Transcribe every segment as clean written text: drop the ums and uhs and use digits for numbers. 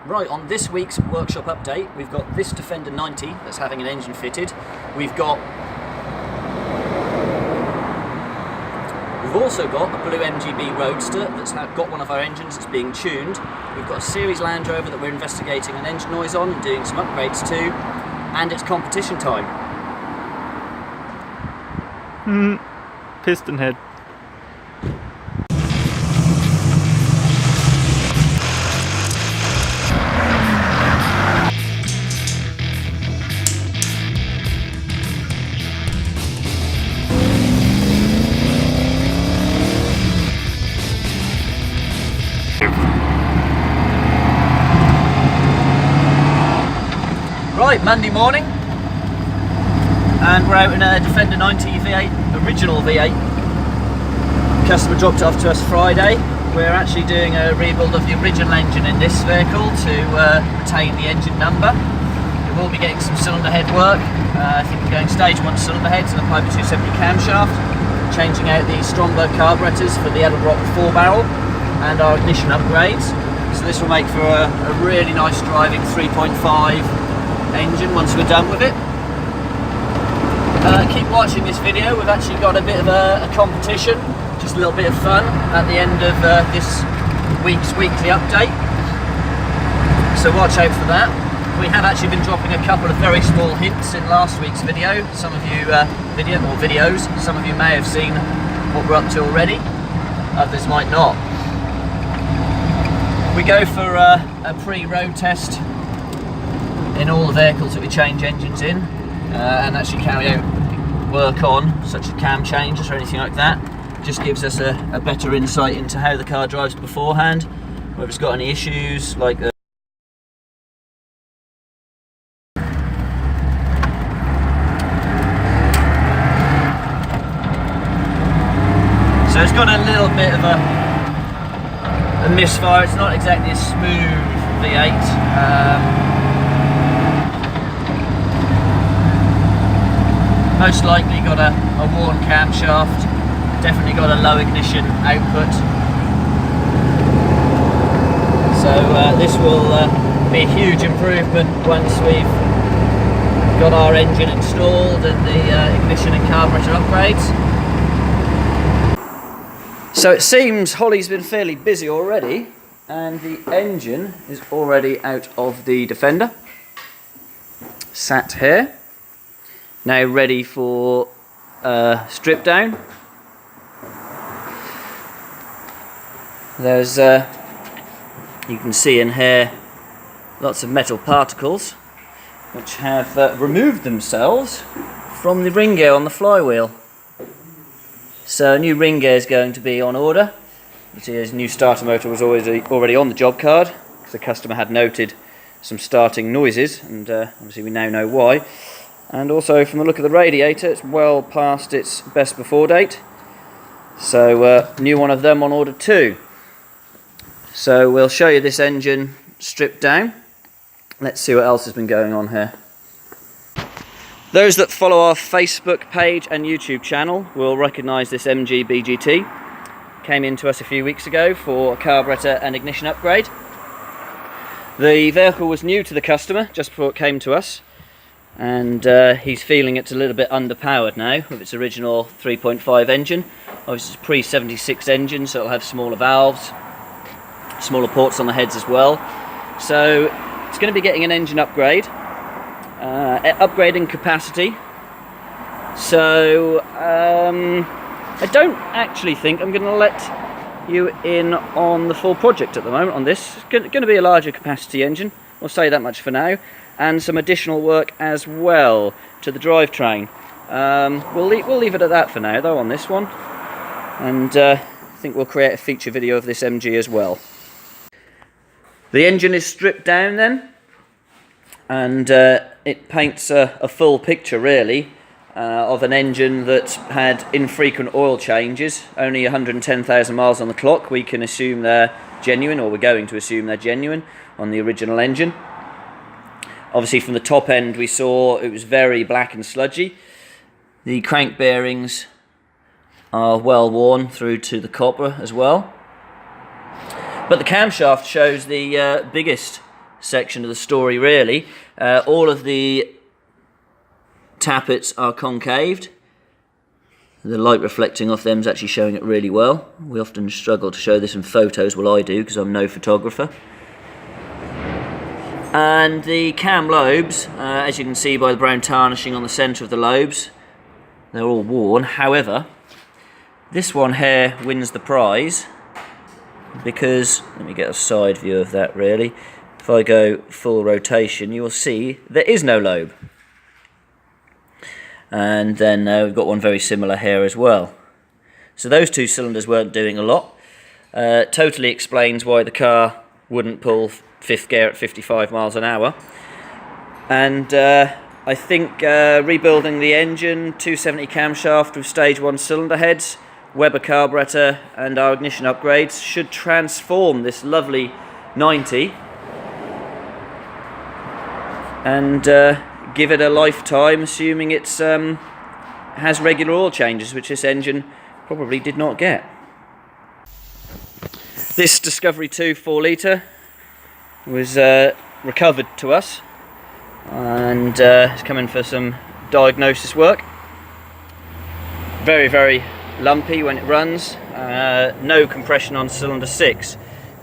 Right, on this week's workshop update, we've got this Defender 90 that's having an engine fitted. We've also got a blue MGB Roadster that's got one of our engines that's being tuned. We've got a series Land Rover that we're investigating an engine noise on and doing some upgrades to, and it's competition time. Piston head. Right, Monday morning, and we're out in a Defender 90 V8, original V8. Customer dropped it off to us Friday. We're actually doing a rebuild of the original engine in this vehicle to retain the engine number. We will be getting some cylinder head work. I think we're going stage 1 cylinder heads and a Piper 270 camshaft, changing out the Stromberg carburetors for the Edelbrock 4-barrel and our ignition upgrades. So this will make for a really nice driving 3.5 engine once we're done with it. Keep watching this video. We've actually got a bit of a competition, just a little bit of fun at the end of this week's weekly update, so watch out for that. We have actually been dropping a couple of very small hints in last week's video. Some of you videos, some of you may have seen what we're up to already, others might not. We go for a pre-road test in all the vehicles that we change engines in, and actually carry out work on, such as cam changes or anything like that. Just gives us a better insight into how the car drives beforehand, whether it's got any issues like so it's got a little bit of a misfire. It's not exactly a smooth V8. Most likely got a worn camshaft, definitely got a low ignition output. So this will be a huge improvement once we've got our engine installed and the ignition and carburetor upgrades. So it seems Holly's been fairly busy already, and the engine is already out of the Defender, sat here. Now ready for strip down. There's, you can see in here, lots of metal particles which have removed themselves from the ring gear on the flywheel. So a new ring gear is going to be on order. You see his new starter motor was already on the job card, because the customer had noted some starting noises, and obviously we now know why. And also from the look of the radiator, it's well past its best before date. So new one of them on order too. So we'll show you this engine stripped down. Let's see what else has been going on here. Those that follow our Facebook page and YouTube channel will recognise this MG BGT. Came in to us a few weeks ago for a carburetor and ignition upgrade. The vehicle was new to the customer just before it came to us, and he's feeling it's a little bit underpowered now with its original 3.5 engine. Obviously it's a pre-76 engine, so it'll have smaller valves, smaller ports on the heads as well. So it's going to be getting an engine upgrade, upgrading capacity. So I don't actually think I'm going to let you in on the full project at the moment on this. It's going to be a larger capacity engine, we'll say that much for now, and some additional work as well to the drivetrain. We'll leave it at that for now though on this one, and I think we'll create a feature video of this MG as well. The engine is stripped down then, and it paints a full picture really of an engine that had infrequent oil changes, only 110,000 miles on the clock. We can assume they're genuine, or we're going to assume they're genuine on the original engine. Obviously from the top end we saw it was very black and sludgy. The crank bearings are well worn through to the copper as well. But the camshaft shows the biggest section of the story really. All of the tappets are concaved. The light reflecting off them is actually showing it really well. We often struggle to show this in photos, well I do because I'm no photographer. And the cam lobes, as you can see by the brown tarnishing on the centre of the lobes, they're all worn. However, this one here wins the prize because, let me get a side view of that really. If I go full rotation, you will see there is no lobe. And then we've got one very similar here as well. So those two cylinders weren't doing a lot. Totally explains why the car wouldn't pull fifth gear at 55 miles an hour. And I think rebuilding the engine, 270 camshaft with stage 1 cylinder heads, Weber carburetor and our ignition upgrades should transform this lovely 90 and give it a lifetime, assuming it's has regular oil changes, which this engine probably did not get. This Discovery 2 4 litre was recovered to us and it's coming for some diagnosis work. Very, very lumpy when it runs. No compression on cylinder 6.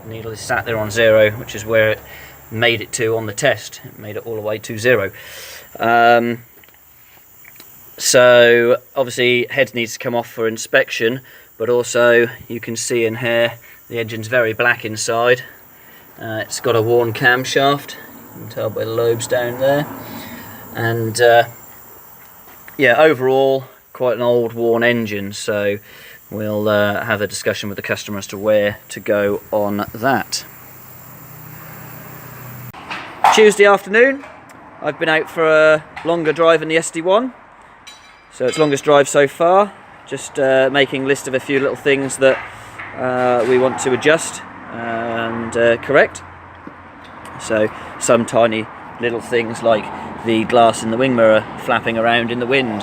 The needle is sat there on 0, which is where it made it to on the test. It made it all the way to 0. So obviously head needs to come off for inspection, but also you can see in here the engine's very black inside. It's got a worn camshaft, you can tell by the lobes down there, and yeah, overall quite an old worn engine, so we'll have a discussion with the customer as to where to go on that. Tuesday afternoon, I've been out for a longer drive in the SD1, so it's longest drive so far, just making a list of a few little things that we want to adjust and correct. So some tiny little things like the glass in the wing mirror flapping around in the wind.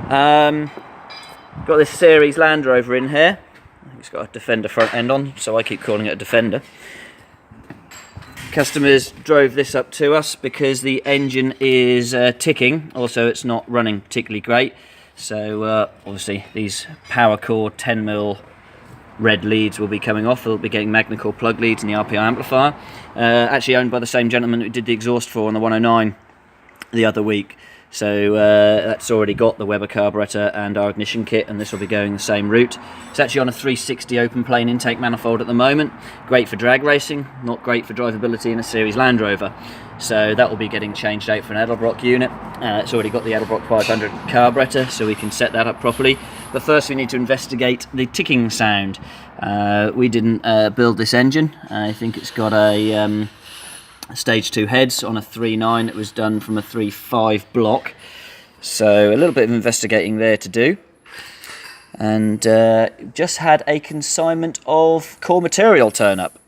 Got this series Land Rover in here. It's got a Defender front end on, so I keep calling it a Defender. Customers drove this up to us because the engine is ticking, also it's not running particularly great. So obviously these power cord 10mm red leads will be coming off. They'll be getting Magna-Core plug leads in the RPI amplifier. Actually owned by the same gentleman who did the exhaust for on the 109 the other week. So that's already got the Weber carburetor and our ignition kit, and this will be going the same route. It's actually on a 360 open plane intake manifold at the moment. Great for drag racing, not great for drivability in a series Land Rover. So that will be getting changed out for an Edelbrock unit. It's already got the Edelbrock 500 carburetor, so we can set that up properly. But first we need to investigate the ticking sound. We didn't build this engine. I think it's got a stage 2 heads on a 3.9. It was done from a 3.5 block, so a little bit of investigating there to do. And just had a consignment of core material turn up.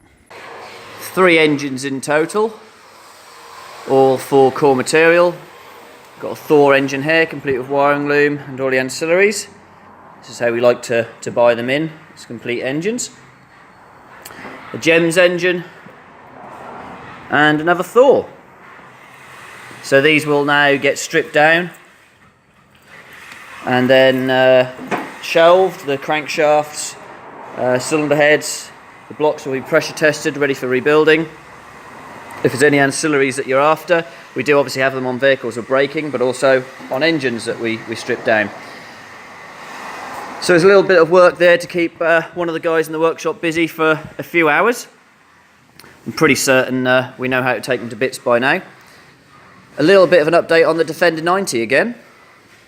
3 engines in total, all for core material. Got a Thor engine here, complete with wiring loom and all the ancillaries. This is how we like to buy them in, it's complete engines. A Gems engine, and another Thor. So these will now get stripped down and then shelved. The crankshafts, cylinder heads, the blocks will be pressure tested, ready for rebuilding. If there's any ancillaries that you're after, we do obviously have them on vehicles with braking, but also on engines that we strip down. So there's a little bit of work there to keep one of the guys in the workshop busy for a few hours. I'm pretty certain we know how to take them to bits by now. A little bit of an update on the Defender 90 again.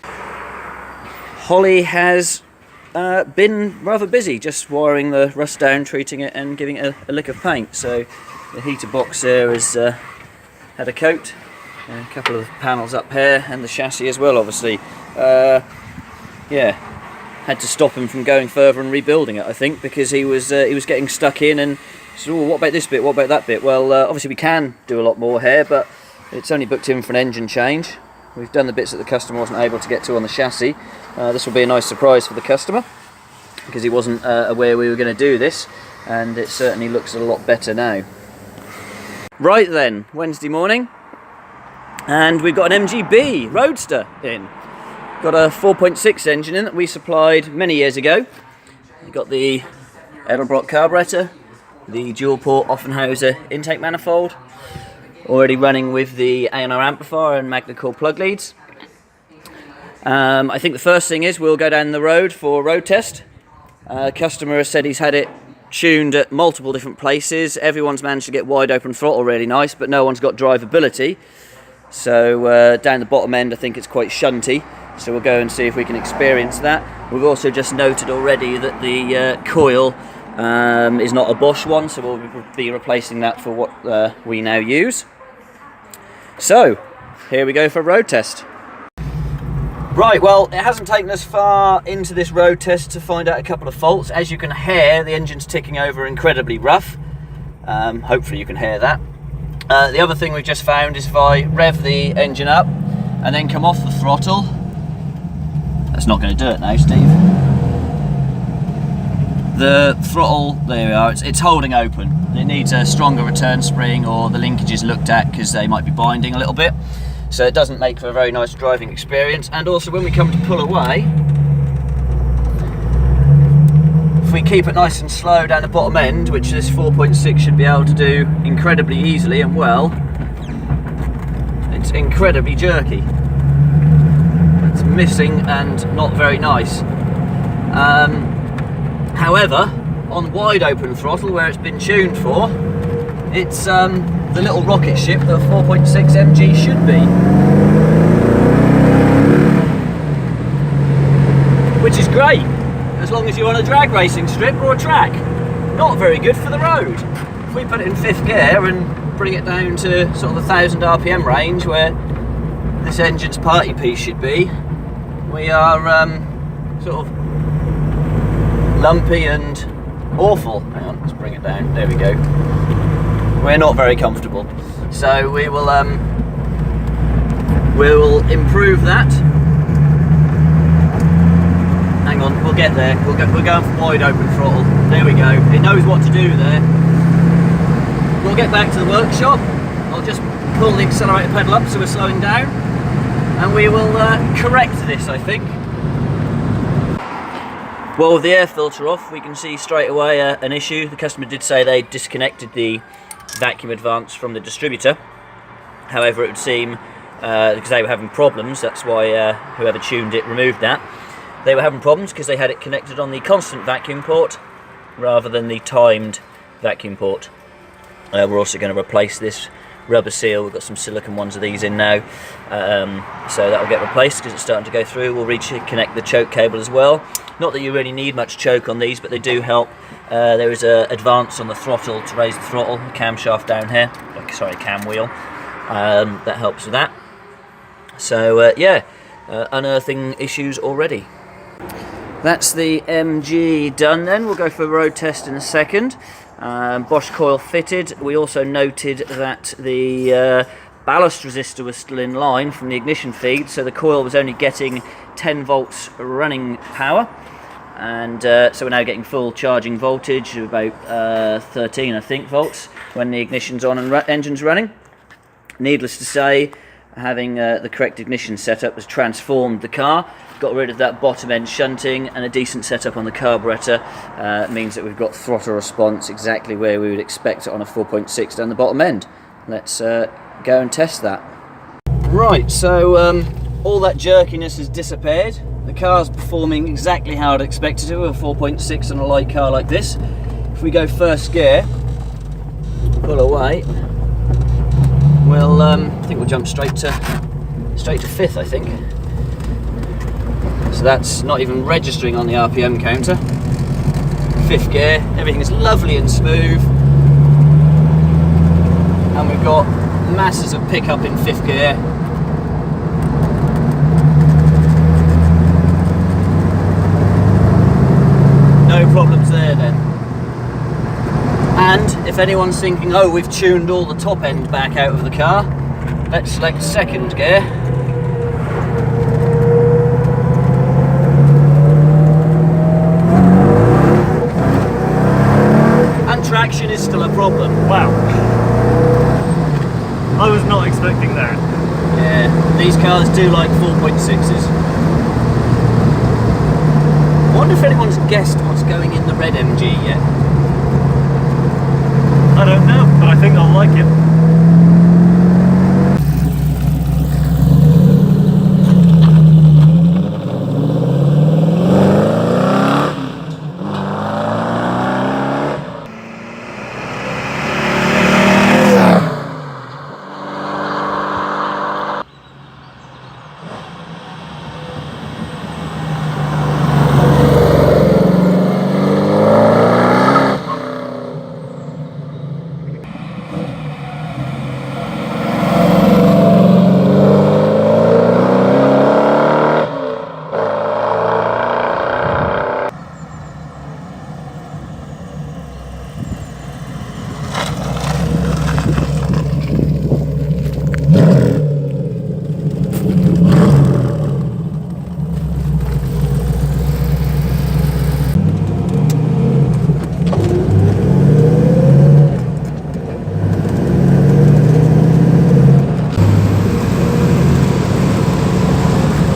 Holly has been rather busy, just wiring the rust down, treating it and giving it a lick of paint. So the heater box there has had a coat, a couple of panels up here, and the chassis as well obviously. Yeah, had to stop him from going further and rebuilding it, I think, because he was getting stuck in and said, oh, what about this bit, what about that bit? Well, obviously we can do a lot more here, but it's only booked in for an engine change. We've done the bits that the customer wasn't able to get to on the chassis. This will be a nice surprise for the customer, because he wasn't aware we were going to do this, and it certainly looks a lot better now. Right then, Wednesday morning, and we've got an MGB Roadster in. Got a 4.6 engine in that we supplied many years ago. We've got the Edelbrock carburetor, the dual port Offenhauser intake manifold, already running with the A&R amplifier and Magna Core plug leads. I think the first thing is we'll go down the road for a road test. Customer has said he's had it tuned at multiple different places. Everyone's managed to get wide open throttle really nice, but no one's got drivability. So down the bottom end I think it's quite shunty, so we'll go and see if we can experience that. We've also just noted already that the coil is not a Bosch one, so we'll be replacing that for what we now use. So here we go for a road test. Right, well, it hasn't taken us far into this road test to find out a couple of faults. As you can hear, the engine's ticking over incredibly rough. Hopefully you can hear that. The other thing we've just found is if I rev the engine up and then come off the throttle, that's not going to do it now, Steve. The throttle, there we are, it's holding open. It needs a stronger return spring or the linkages looked at because they might be binding a little bit. So it doesn't make for a very nice driving experience. And also when we come to pull away, if we keep it nice and slow down the bottom end, which this 4.6 should be able to do incredibly easily and well, it's incredibly jerky. It's missing and not very nice. However, on wide open throttle where it's been tuned for, it's the little rocket ship that a 4.6 MG should be. Which is great, as long as you're on a drag racing strip or a track. Not very good for the road. If we put it in 5th gear and bring it down to sort of the 1000 RPM range where this engine's party piece should be, we are sort of lumpy and awful. Hang on, let's bring it down. There we go. We're not very comfortable, so we will improve that. Hang on, we'll get there. We're going for wide open throttle. There we go. It knows what to do there. We'll get back to the workshop. I'll just pull the accelerator pedal up so we're slowing down, and we will correct this, I think. Well, with the air filter off, we can see straight away an issue. The customer did say they disconnected the vacuum advance from the distributor. However, it would seem because they were having problems, that's why whoever tuned it removed that. They were having problems because they had it connected on the constant vacuum port rather than the timed vacuum port. We're also going to replace this rubber seal. We've got some silicone ones of these in now, so that will get replaced because it's starting to go through. We'll reconnect the choke cable as well. Not that you really need much choke on these, but they do help. There is an advance on the throttle to raise the throttle, the camshaft down here, sorry, cam wheel, that helps with that. So yeah, unearthing issues already. That's the MG done then. We'll go for a road test in a second. Bosch coil fitted. We also noted that the ballast resistor was still in line from the ignition feed, so the coil was only getting 10 volts running power, and so we're now getting full charging voltage of about 13, I think, volts when the ignition's on and engine's running. Needless to say, having the correct ignition setup has transformed the car. Got rid of that bottom end shunting, and a decent setup on the carburetor means that we've got throttle response exactly where we would expect it on a 4.6 down the bottom end. Let's go and test that. Right, so all that jerkiness has disappeared. The car's performing exactly how I'd expect it to with a 4.6 on a light car like this. If we go 1st gear, pull away, we'll I think we'll jump straight to 5th, I think. So that's not even registering on the RPM counter. 5th gear, everything is lovely and smooth, and we've got masses of pickup in 5th gear. No problems there then. And if anyone's thinking, oh, we've tuned all the top end back out of the car, let's select 2nd gear. And traction is still a problem. Wow. I was not expecting that. Yeah, these cars do like 4.6s. I wonder if anyone's guessed what's going in the red MG yet. I don't know, but I think I'll like it.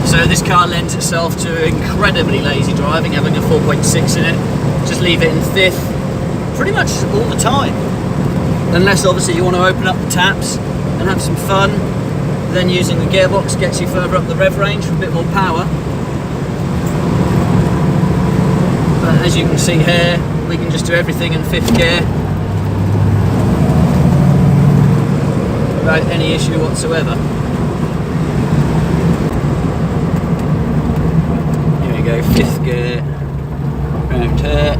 So this car lends itself to incredibly lazy driving, having a 4.6 in it. Just leave it in fifth pretty much all the time. Unless obviously you want to open up the taps and have some fun, then using the gearbox gets you further up the rev range for a bit more power. But as you can see here, we can just do everything in fifth gear without any issue whatsoever. Go fifth gear, round here,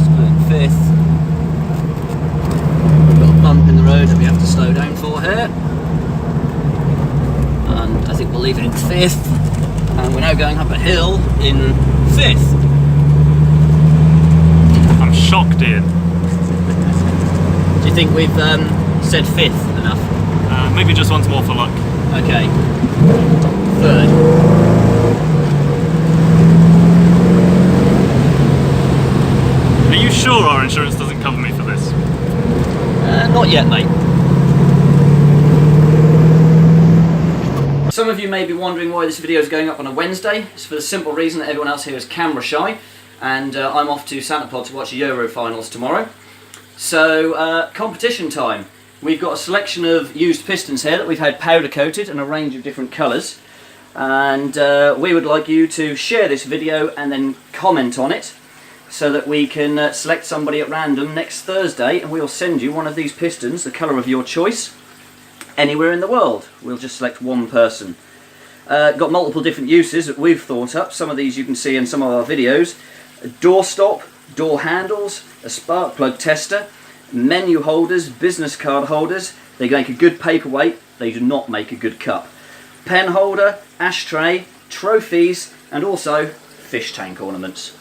still in fifth. We've got a bump in the road that we have to slow down for here, and I think we'll leave it in fifth, and we're now going up a hill in fifth. I'm shocked, Ian. Do you think we've said fifth enough? Maybe just once more for luck. Okay. Third. Are you sure our insurance doesn't cover me for this? Not yet, mate. Some of you may be wondering why this video is going up on a Wednesday. It's for the simple reason that everyone else here is camera shy, and I'm off to Santa Pod to watch the Euro finals tomorrow. So, competition time. We've got a selection of used pistons here that we've had powder coated in a range of different colours. And we would like you to share this video and then comment on it so that we can select somebody at random next Thursday, and we'll send you one of these pistons, the colour of your choice, anywhere in the world. We'll just select one person. Got multiple different uses that we've thought up. Some of these you can see in some of our videos. A door stop, door handles, a spark plug tester, menu holders, business card holders. They make a good paperweight, they do not make a good cup. Pen holder, ashtray, trophies, and also fish tank ornaments.